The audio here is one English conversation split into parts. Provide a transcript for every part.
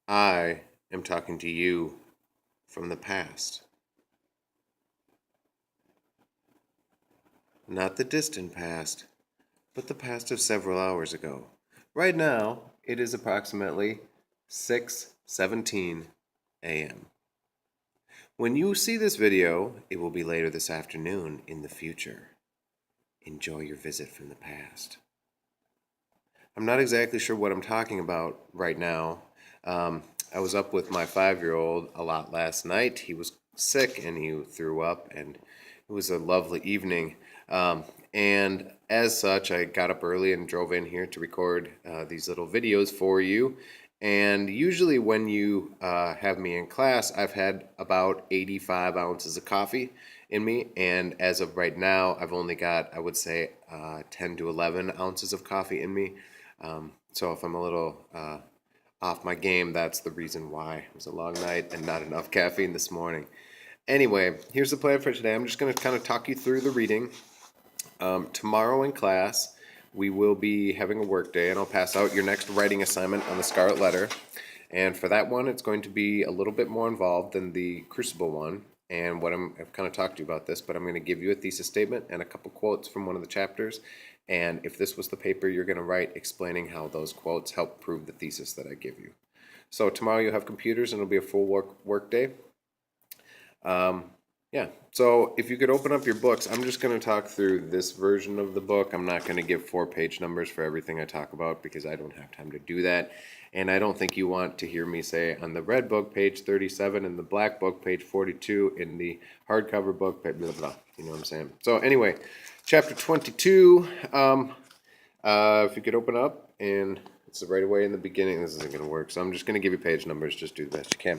I am talking to you from the past. Not the distant past, but the past of several hours ago. Right now, it is approximately 6:17 a.m. When you see this video, it will be later this afternoon in the future. Enjoy your visit from the past. I'm not exactly sure what I'm talking about right now. I was up with my 5-year-old a lot last night. He was sick and he threw up, and it was a lovely evening. And as such, I got up early and drove in here to record these little videos for you. And usually, when you have me in class, I've had about 85 ounces of coffee in me. And as of right now, I've only got, I would say, 10 to 11 ounces of coffee in me. So if I'm a little off my game, that's the reason why. It was a long night and not enough caffeine this morning. Anyway, here's the plan for today. I'm just going to kind of talk you through the reading. Tomorrow in class, we will be having a work day, and I'll pass out your next writing assignment on the Scarlet Letter. And for that one, it's going to be a little bit more involved than the Crucible one. And I've kind of talked to you about this, but I'm going to give you a thesis statement and a couple quotes from one of the chapters. And if this was the paper you're going to write, explaining how those quotes help prove the thesis that I give you. So tomorrow you'll have computers, and it'll be a full work day. Yeah, so if you could open up your books, I'm just going to talk through this version of the book. I'm not going to give 4-page numbers for everything I talk about because I don't have time to do that. And I don't think you want to hear me say on the red book, page 37, in the black book, page 42, in the hardcover book, blah, blah, blah. You know what I'm saying? So anyway, chapter 22, if you could open up, and it's right away in the beginning. This isn't going to work, so I'm just going to give you page numbers. Just do the best you can.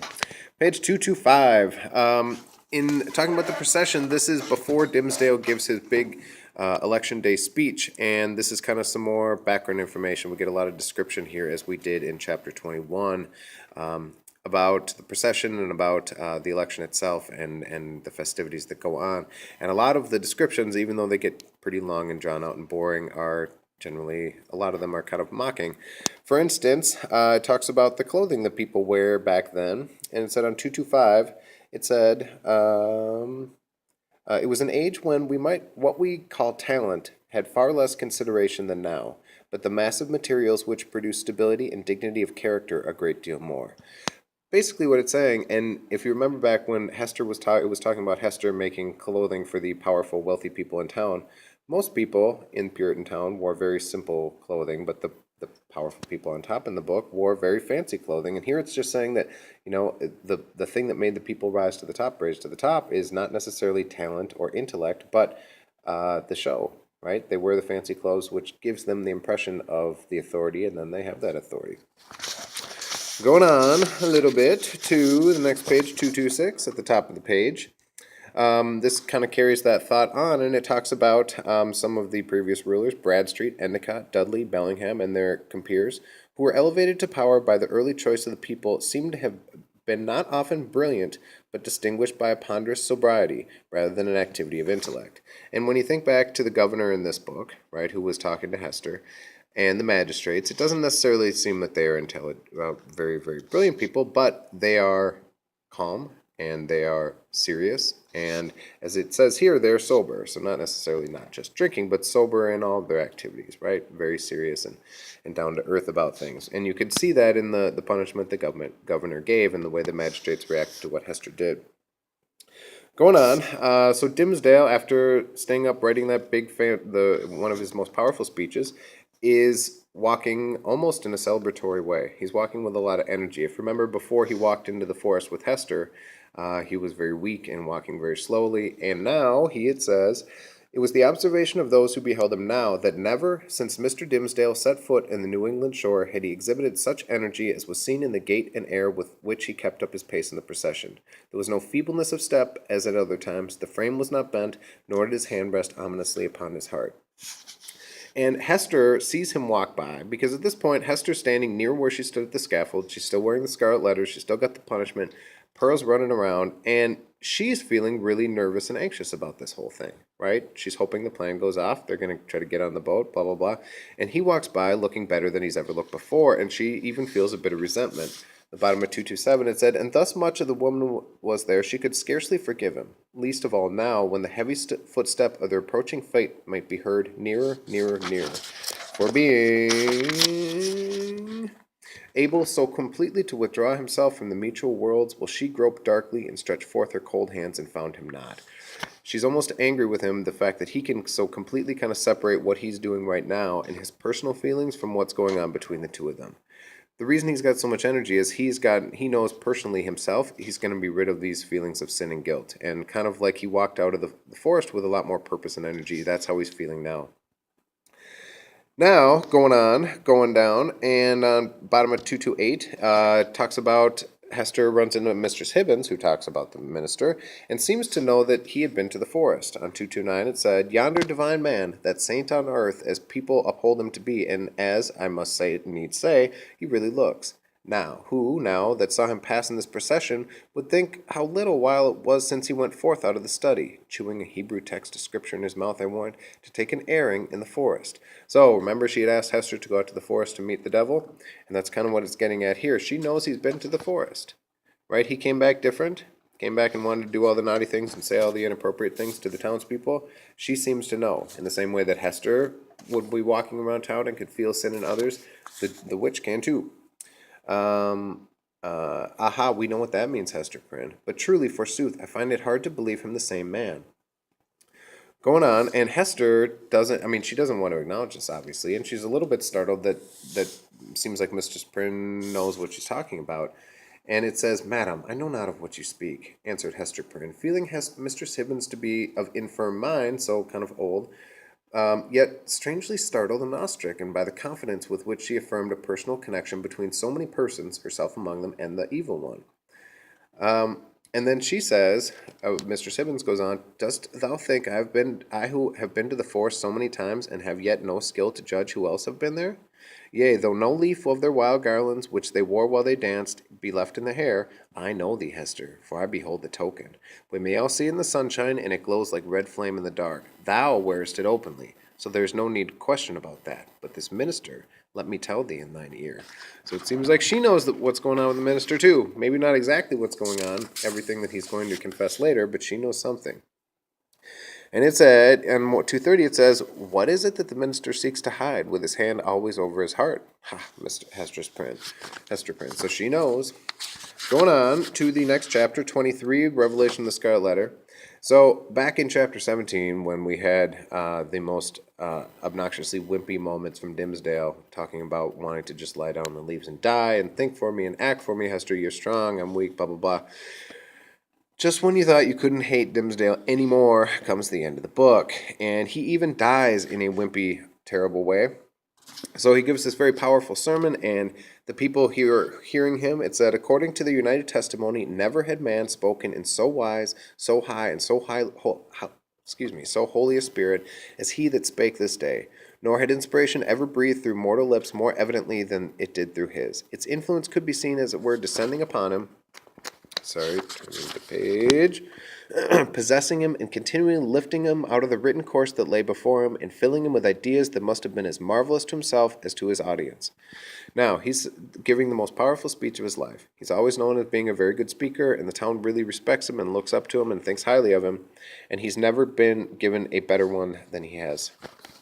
Page 225. In talking about the procession, this is before Dimsdale gives his big election day speech, and this is kind of some more background information. We get a lot of description here, as we did in chapter 21, about the procession and about the election itself and the festivities that go on. And a lot of the descriptions, even though they get pretty long and drawn out and boring, are generally, a lot of them are kind of mocking. For instance, it talks about the clothing that people wear back then, and it said on 225, it said, it was an age when what we call talent had far less consideration than now, but the massive materials which produce stability and dignity of character a great deal more. Basically what it's saying, and if you remember back when Hester was it was talking about Hester making clothing for the powerful, wealthy people in town, most people in Puritan town wore very simple clothing, but the powerful people on top in the book wore very fancy clothing. And here it's just saying that, the thing that made the people rise to the top is not necessarily talent or intellect, but the show, right? They wear the fancy clothes, which gives them the impression of the authority, and then they have that authority. Going on a little bit to the next page, 226, at the top of the page. This kind of carries that thought on, and it talks about some of the previous rulers, Bradstreet, Endicott, Dudley, Bellingham, and their compeers, who were elevated to power by the early choice of the people, seem to have been not often brilliant, but distinguished by a ponderous sobriety rather than an activity of intellect. And when you think back to the governor in this book, right, who was talking to Hester, and the magistrates, it doesn't necessarily seem that they are very, very brilliant people, but they are calm and they are serious, and as it says here, they're sober. So not necessarily not just drinking, but sober in all of their activities, right? Very serious and down to earth about things. And you could see that in the punishment the governor gave and the way the magistrates reacted to what Hester did. Going on, so Dimsdale, after staying up writing that one of his most powerful speeches, is walking almost in a celebratory way. He's walking with a lot of energy. If you remember, before he walked into the forest with Hester, he was very weak and walking very slowly. And now, it says, it was the observation of those who beheld him now that never, since Mr. Dimsdale set foot in the New England shore, had he exhibited such energy as was seen in the gait and air with which he kept up his pace in the procession. There was no feebleness of step, as at other times. The frame was not bent, nor did his hand rest ominously upon his heart. And Hester sees him walk by, because at this point, Hester's standing near where she stood at the scaffold. She's still wearing the Scarlet Letter. She's still got the punishment. Pearl's running around, and she's feeling really nervous and anxious about this whole thing, right? She's hoping the plan goes off. They're going to try to get on the boat, blah, blah, blah. And he walks by looking better than he's ever looked before, and she even feels a bit of resentment. The bottom of 227 it said, and thus much of the woman was there she could scarcely forgive him, least of all now, when the heavy footstep of their approaching fate might be heard nearer, nearer, nearer. For being able so completely to withdraw himself from the mutual worlds, will she grope darkly and stretch forth her cold hands and found him not. She's almost angry with him, the fact that he can so completely kind of separate what he's doing right now and his personal feelings from what's going on between the two of them. The reason he's got so much energy is he knows personally himself he's going to be rid of these feelings of sin and guilt, and kind of like he walked out of the forest with a lot more purpose and energy. That's how he's feeling now. Now, going down, and on bottom of 228, talks about Hester runs into Mistress Hibbins, who talks about the minister, and seems to know that he had been to the forest. On 229 it said, yonder divine man, that saint on earth, as people uphold him to be, and as, I must say, need say, he really looks. Now, who, now, that saw him pass in this procession, would think how little while it was since he went forth out of the study, chewing a Hebrew text of scripture in his mouth, I warrant, to take an airing in the forest. So, remember she had asked Hester to go out to the forest to meet the devil? And that's kind of what it's getting at here. She knows he's been to the forest, right? He came back different, came back and wanted to do all the naughty things and say all the inappropriate things to the townspeople. She seems to know, in the same way that Hester would be walking around town and could feel sin in others, the witch can too. Aha, we know what that means, Hester Prynne. But truly, forsooth, I find it hard to believe him the same man. Going on, and Hester she doesn't want to acknowledge this, obviously, and she's a little bit startled that seems like Mistress Prynne knows what she's talking about. And it says, Madam, I know not of what you speak, answered Hester Prynne, feeling Mistress Hibbins to be of infirm mind, so kind of old, yet strangely startled and awe-stricken by the confidence with which she affirmed a personal connection between so many persons, herself among them, and the evil one. And then she says, Mistress Hibbins goes on, dost thou think I who have been to the forest so many times, and have yet no skill to judge who else have been there? Yea, though no leaf of their wild garlands, which they wore while they danced, be left in the hair, I know thee, Hester, for I behold the token. We may all see in the sunshine, and it glows like red flame in the dark. Thou wearest it openly, so there is no need to question about that. But this minister, let me tell thee in thine ear. So it seems like she knows what's going on with the minister too. Maybe not exactly what's going on, everything that he's going to confess later, but she knows something. And it said, and 230 it says, what is it that the minister seeks to hide with his hand always over his heart? Ha, Hester Prynne. So she knows. Going on to the next chapter, 23, Revelation of the Scarlet Letter. So back in chapter 17, when we had the most obnoxiously wimpy moments from Dimsdale, talking about wanting to just lie down in the leaves and die, and think for me and act for me, Hester, you're strong, I'm weak, blah, blah, blah. Just when you thought you couldn't hate Dimsdale anymore comes the end of the book, and he even dies in a wimpy, terrible way. So he gives this very powerful sermon, and the people hearing him, it said, according to the united testimony, never had man spoken in so wise, so high, and so holy a spirit as he that spake this day. Nor had inspiration ever breathed through mortal lips more evidently than it did through his. Its influence could be seen, as it were, descending upon him. Turning the page. Possessing him and continually lifting him out of the written course that lay before him and filling him with ideas that must have been as marvelous to himself as to his audience. Now, he's giving the most powerful speech of his life. He's always known as being a very good speaker, and the town really respects him and looks up to him and thinks highly of him, and he's never been given a better one than he has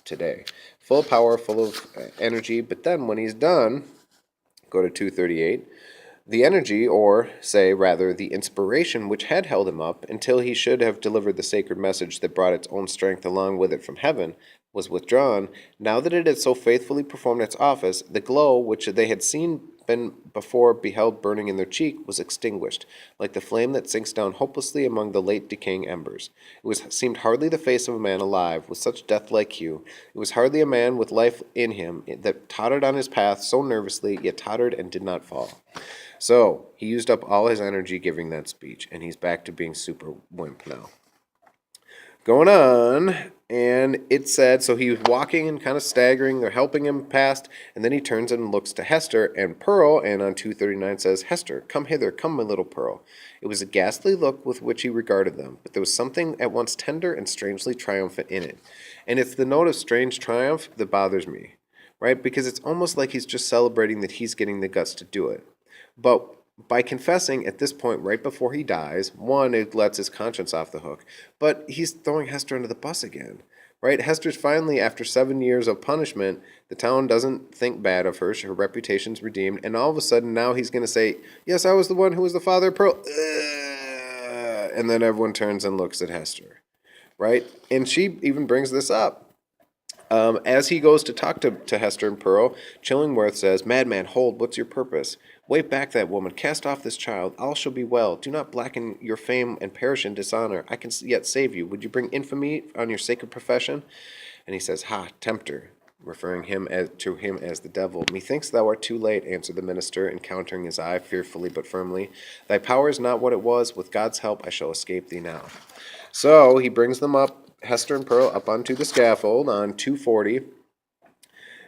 today. Full of power, full of energy, but then when he's done, go to 238, the energy, or, say, rather, the inspiration which had held him up until he should have delivered the sacred message that brought its own strength along with it from heaven, was withdrawn. Now that it had so faithfully performed its office, the glow which they had been before beheld burning in their cheek was extinguished, like the flame that sinks down hopelessly among the late decaying embers. Seemed hardly the face of a man alive, with such death-like hue. It was hardly a man with life in him that tottered on his path so nervously, yet tottered and did not fall. So, he used up all his energy giving that speech, and he's back to being super wimp now. Going on, and it said, so he was walking and kind of staggering, they're helping him past, and then he turns and looks to Hester and Pearl, and on 239 says, Hester, come hither, come my little Pearl. It was a ghastly look with which he regarded them, but there was something at once tender and strangely triumphant in it. And it's the note of strange triumph that bothers me, right? Because it's almost like he's just celebrating that he's getting the guts to do it. But by confessing at this point, right before he dies, one, it lets his conscience off the hook, but he's throwing Hester under the bus again. Right? Hester's finally, after 7 years of punishment, the town doesn't think bad of her. Her reputation's redeemed, and all of a sudden now he's going to say, "Yes, I was the one who was the father of Pearl." And then everyone turns and looks at Hester. Right? And she even brings this up. As he goes to talk to Hester and Pearl, Chillingworth says, "Madman, hold, what's your purpose? Wave back that woman, cast off this child, all shall be well. Do not blacken your fame and perish in dishonor. I can yet save you. Would you bring infamy on your sacred profession?" And he says, "Ha, tempter," referring to him as the devil. "Methinks thou art too late," answered the minister, encountering his eye fearfully but firmly. "Thy power is not what it was. With God's help I shall escape thee now." So he brings them up, Hester and Pearl, up onto the scaffold on 240.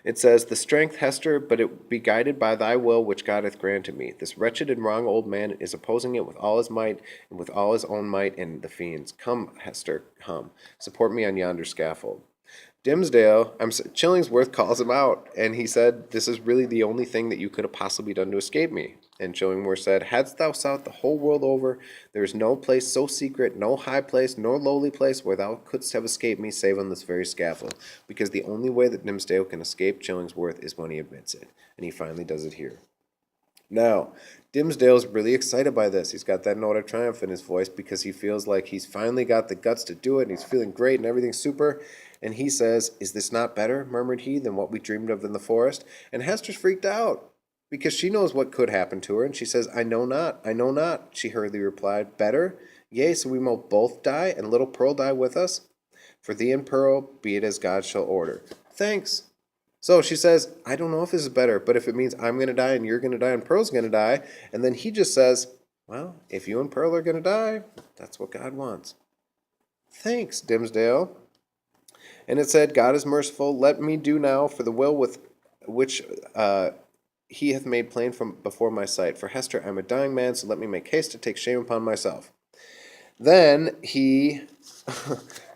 It says, "The strength, Hester, but it be guided by thy will which God hath granted me. This wretched and wrong old man is opposing it with all his might, and with all his own might and the fiend's. Come, Hester, come, support me on yonder scaffold." Chillingsworth calls him out, and he said, "This is really the only thing that you could have possibly done to escape me." And Chillingworth said, "Hadst thou sought the whole world over, there is no place so secret, no high place, nor lowly place, where thou couldst have escaped me, save on this very scaffold. Because the only way that Dimmesdale can escape Chillingsworth is when he admits it." And he finally does it here. Now, Dimmesdale's really excited by this. He's got that note of triumph in his voice because he feels like he's finally got the guts to do it, and he's feeling great and everything's super. And he says, "Is this not better," murmured he, "than what we dreamed of in the forest?" And Hester's freaked out because she knows what could happen to her, and she says, "I know not, I know not," she hurriedly replied. "Better? Yea, so we may both die, and little Pearl die with us? For thee and Pearl, be it as God shall order." "Thanks." So she says, "I don't know if this is better, but if it means I'm going to die and you're going to die and Pearl's going to die," and then he just says, "Well, if you and Pearl are going to die, that's what God wants." "Thanks, Dimmesdale." And it said, "God is merciful. Let me do now for the will with which he hath made plain from before my sight. For Hester, I am a dying man, so let me make haste to take shame upon myself." Then he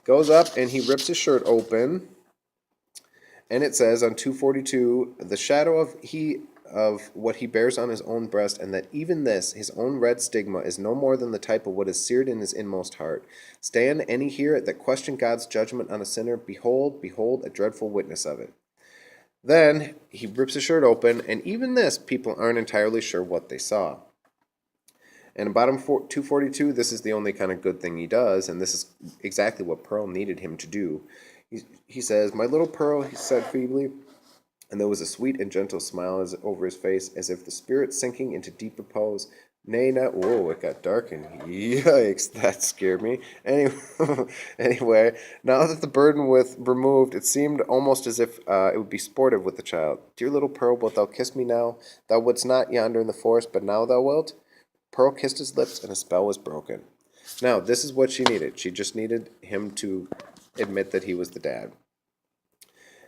goes up and he rips his shirt open. And it says on 242, "The shadow of what he bears on his own breast, and that even this, his own red stigma, is no more than the type of what is seared in his inmost heart. Stand any here that question God's judgment on a sinner, behold, behold, a dreadful witness of it." Then he rips his shirt open, and even this, people aren't entirely sure what they saw. And in bottom 242, this is the only kind of good thing he does, and this is exactly what Pearl needed him to do. He says, "My little Pearl," he said feebly, and there was a sweet and gentle smile over his face, as if the spirit sinking into deep repose. "Nay, not—" Whoa, it got dark, and yikes, that scared me. Anyway, now that the burden was removed, it seemed almost as if it would be sportive with the child. "Dear little Pearl, wilt thou kiss me now? Thou wouldst not yonder in the forest, but now thou wilt?" Pearl kissed his lips, and a spell was broken. Now, this is what she needed. She just needed him to admit that he was the dad.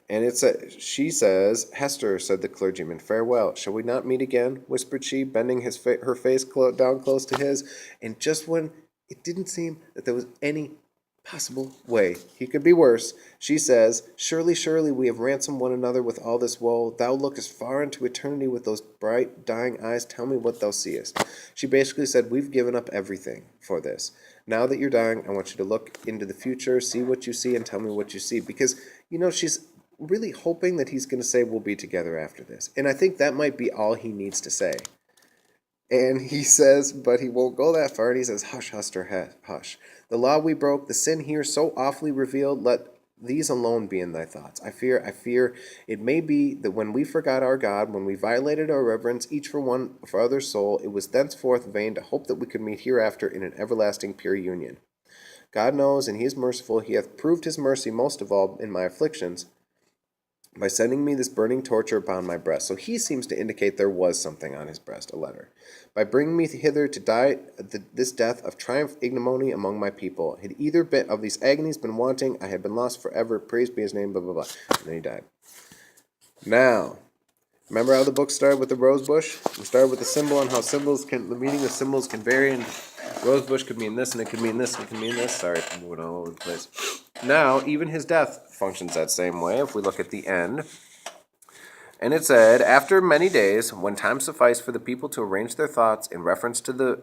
And she says, "Hester," said the clergyman, "farewell. Shall we not meet again?" whispered she, bending her face down close to his. And just when it didn't seem that there was any possible way he could be worse, she says, "Surely, surely, we have ransomed one another with all this woe. Thou lookest far into eternity with those bright, dying eyes. Tell me what thou seest." She basically said, "We've given up everything for this. Now that you're dying, I want you to look into the future, see what you see, and tell me what you see." Because, she's really hoping that he's going to say, "We'll be together after this." And I think that might be all he needs to say. And he says, but he won't go that far, and he says, "Hush, Hester, hush. The law we broke, the sin here so awfully revealed, let these alone be in thy thoughts. I fear it may be that when we forgot our God, when we violated our reverence, each for other's soul, it was thenceforth vain to hope that we could meet hereafter in an everlasting pure union. God knows, and he is merciful. He hath proved his mercy most of all in my afflictions, by sending me this burning torture upon my breast." So he seems to indicate there was something on his breast, a letter. "By bringing me hither to die this death of triumph ignominy among my people. Had either bit of these agonies been wanting, I had been lost forever. Praised be his name, blah, blah, blah." And then he died. Now, remember how the book started with the rose bush? We started with the symbol and how the meaning of symbols can vary, and rose bush could mean this, and it could mean this, and it could mean this. Sorry for moving all over the place. Now, even his death functions that same way if we look at the end. And it said, after many days, when time sufficed for the people to arrange their thoughts in reference to the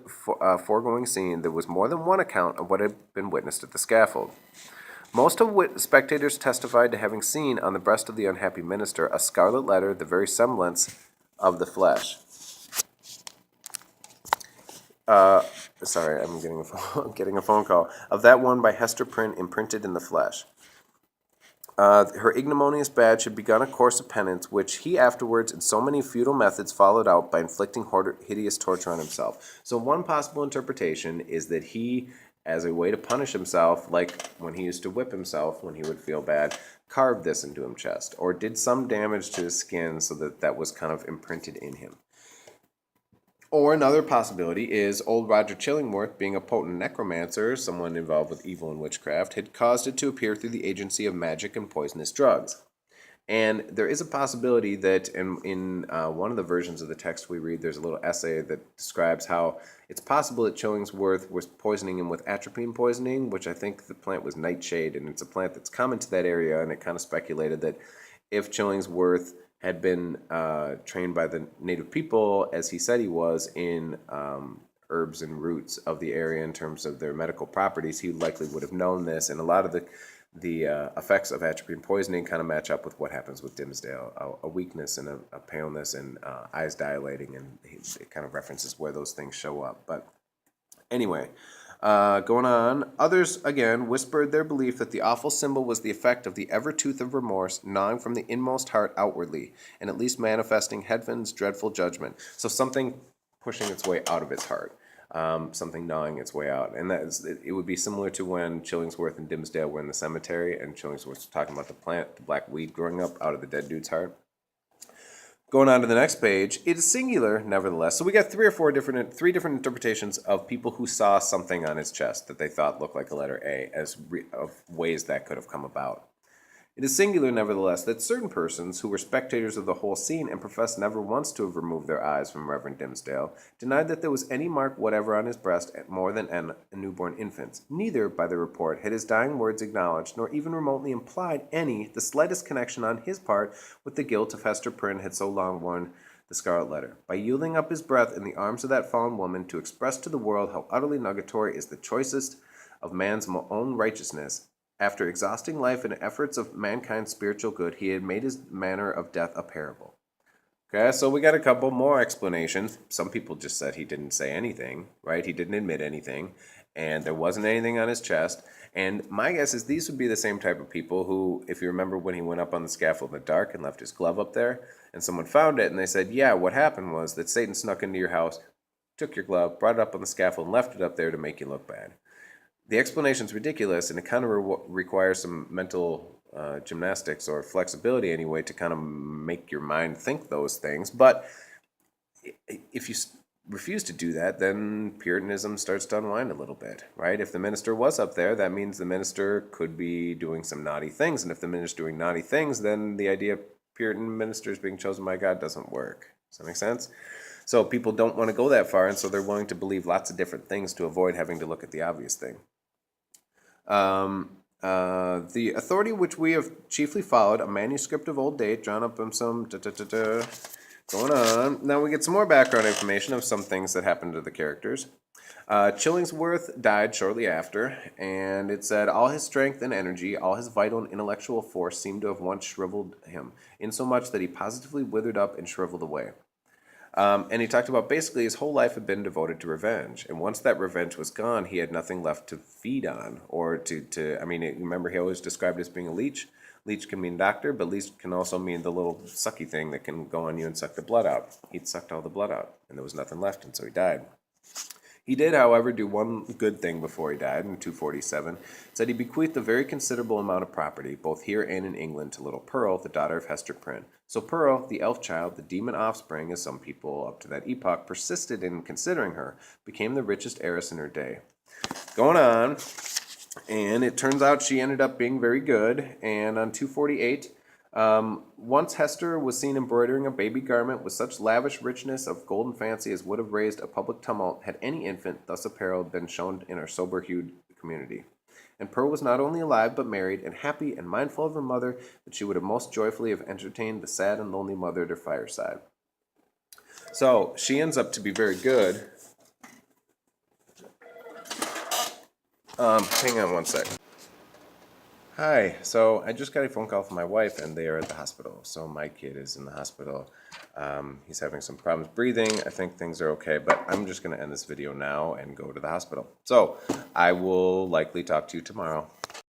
foregoing scene, there was more than one account of what had been witnessed at the scaffold. Most of spectators testified to having seen on the breast of the unhappy minister a scarlet letter, the very semblance of the flesh. Sorry, I'm getting a phone call. Of that one by Hester Prynne imprinted in the flesh. Her ignominious badge had begun a course of penance, which he afterwards, in so many futile methods, followed out by inflicting hideous torture on himself. So one possible interpretation is that he, as a way to punish himself, like when he used to whip himself when he would feel bad, carved this into his chest, or did some damage to his skin so that that was kind of imprinted in him. Or another possibility is old Roger Chillingworth, being a potent necromancer, someone involved with evil and witchcraft, had caused it to appear through the agency of magic and poisonous drugs. And there is a possibility that in one of the versions of the text we read, there's a little essay that describes how it's possible that Chillingsworth was poisoning him with atropine poisoning, which I think the plant was nightshade, and it's a plant that's common to that area, and it kind of speculated that if Chillingsworth had been trained by the native people, as he said he was, in herbs and roots of the area in terms of their medical properties, he likely would have known this. And a lot of the effects of atropine poisoning kind of match up with what happens with Dimmesdale, a weakness and a paleness and eyes dilating, and it kind of references where those things show up. But anyway, going on, others again whispered their belief that the awful symbol was the effect of the ever tooth of remorse gnawing from the inmost heart outwardly, and at least manifesting Heaven's dreadful judgment. So something pushing its way out of its heart, something gnawing its way out. And it would be similar to when Chillingsworth and Dimmesdale were in the cemetery, and Chillingsworth was talking about the plant, the black weed growing up out of the dead dude's heart. Going on to the next page, it is singular, nevertheless. So we got three different interpretations of people who saw something on his chest that they thought looked like a letter A, of ways that could have come about. It is singular, nevertheless, that certain persons who were spectators of the whole scene and professed never once to have removed their eyes from Reverend Dimmesdale, denied that there was any mark whatever on his breast more than a newborn infant's. Neither, by the report, had his dying words acknowledged, nor even remotely implied the slightest connection on his part with the guilt of Hester Prynne had so long worn the Scarlet Letter. By yielding up his breath in the arms of that fallen woman to express to the world how utterly nugatory is the choicest of man's own righteousness, after exhausting life in efforts of mankind's spiritual good, he had made his manner of death a parable. Okay, so we got a couple more explanations. Some people just said he didn't say anything, right? He didn't admit anything, and there wasn't anything on his chest. And my guess is these would be the same type of people who, if you remember when he went up on the scaffold in the dark and left his glove up there, and someone found it, and they said, yeah, what happened was that Satan snuck into your house, took your glove, brought it up on the scaffold, and left it up there to make you look bad. The explanation's ridiculous, and it kind of requires some mental gymnastics or flexibility anyway to kind of make your mind think those things. But if you refuse to do that, then Puritanism starts to unwind a little bit, right? If the minister was up there, that means the minister could be doing some naughty things. And if the minister's doing naughty things, then the idea of Puritan ministers being chosen by God doesn't work. Does that make sense? So people don't want to go that far, and so they're willing to believe lots of different things to avoid having to look at the obvious thing. The authority which we have chiefly followed, a manuscript of old date, drawn up from some going on. Now we get some more background information of some things that happened to the characters. Chillingsworth died shortly after, and it said, all his strength and energy, all his vital and intellectual force seemed to have once shriveled him, insomuch that he positively withered up and shriveled away. And he talked about basically his whole life had been devoted to revenge. And once that revenge was gone, he had nothing left to feed on or remember he always described it as being a leech. Leech can mean doctor, but leech can also mean the little sucky thing that can go on you and suck the blood out. He'd sucked all the blood out, and there was nothing left, and so he died. He did, however, do one good thing before he died in 247. It said he bequeathed a very considerable amount of property, both here and in England, to little Pearl, the daughter of Hester Prynne. So Pearl, the elf child, the demon offspring, as some people up to that epoch persisted in considering her, became the richest heiress in her day. Going on, and it turns out she ended up being very good, and on 248, once Hester was seen embroidering a baby garment with such lavish richness of golden fancy as would have raised a public tumult had any infant thus apparelled been shown in our sober-hued community. And Pearl was not only alive but married and happy and mindful of her mother that she would have most joyfully have entertained the sad and lonely mother at her fireside. So she ends up to be very good. Hang on one sec. Hi, so I just got a phone call from my wife and they are at the hospital. So my kid is in the hospital. He's having some problems breathing. I think things are okay, but I'm just going to end this video now and go to the hospital. So I will likely talk to you tomorrow.